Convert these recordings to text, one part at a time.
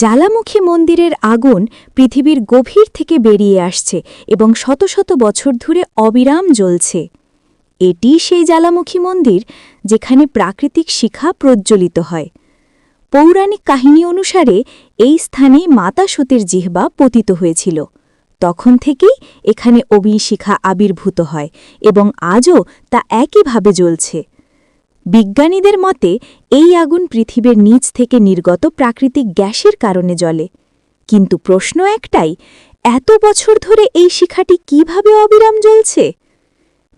জ্বালামুখী মন্দিরের আগুন পৃথিবীর গভীর থেকে বেরিয়ে আসছে এবং শত শত বছর ধরে অবিরাম জ্বলছে। এটি সেই জ্বালামুখী মন্দির যেখানে প্রাকৃতিক শিখা প্রজ্জ্বলিত হয়। পৌরাণিক কাহিনী অনুসারে এই স্থানে মাতা সতীর জিহ্বা পতিত হয়েছিল। তখন থেকেই এখানে অগ্নিশিখা আবির্ভূত হয় এবং আজও তা একইভাবে জ্বলছে। বিজ্ঞানীদের মতে এই আগুন পৃথিবীর নিচ থেকে নির্গত প্রাকৃতিক গ্যাসের কারণে জ্বলে। কিন্তু প্রশ্ন একটাই, এত বছর ধরে এই শিখাটি কিভাবে অবিরাম জ্বলছে?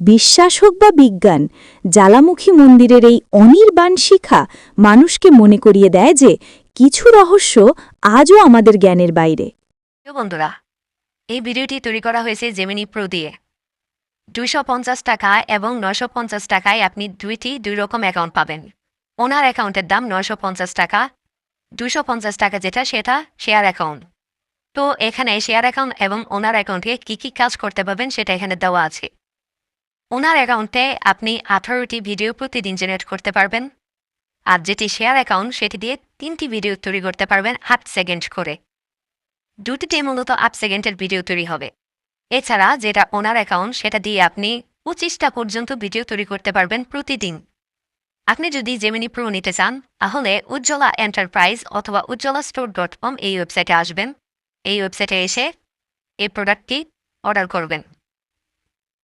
বিশ্বাস হোক বা বিজ্ঞান, জ্বালামুখী মন্দিরের এই অনির্বাণ শিখা মানুষকে মনে করিয়ে দেয় যে কিছু রহস্য আজও আমাদের জ্ঞানের বাইরে। বন্ধুরা, এই ভিডিওটি তৈরি করা হয়েছে জেমিনি প্রো দিয়ে। 250 টাকা এবং 950 টাকায় আপনি দুই রকম অ্যাকাউন্ট পাবেন। ওনার অ্যাকাউন্টের দাম 950 টাকা, 250 টাকা যেটা সেটা শেয়ার অ্যাকাউন্ট। তো এখানে শেয়ার অ্যাকাউন্ট এবং ওনার অ্যাকাউন্টে কী কাজ করতে পারবেন সেটা এখানে দেওয়া আছে। ওনার অ্যাকাউন্টে আপনি 18টি ভিডিও প্রতিদিন জেনারেট করতে পারবেন, আর যেটি শেয়ার অ্যাকাউন্ট সেটি দিয়ে 3টি ভিডিও তৈরি করতে পারবেন 8 সেকেন্ড করে। দুটিতে মূলত 8 সেকেন্ডের ভিডিও তৈরি হবে। এছাড়া যেটা ওনার অ্যাকাউন্ট সেটা দিয়ে আপনি 25টা পর্যন্ত ভিডিও তৈরি করতে পারবেন প্রতিদিন। আপনি যদি জেমিনি প্রো নিতে চান তাহলে উজ্জ্বলা এন্টারপ্রাইজ অথবা ujjwalastore.com এই ওয়েবসাইটে আসবেন। এই ওয়েবসাইটে এসে এই প্রোডাক্টটি অর্ডার করবেন।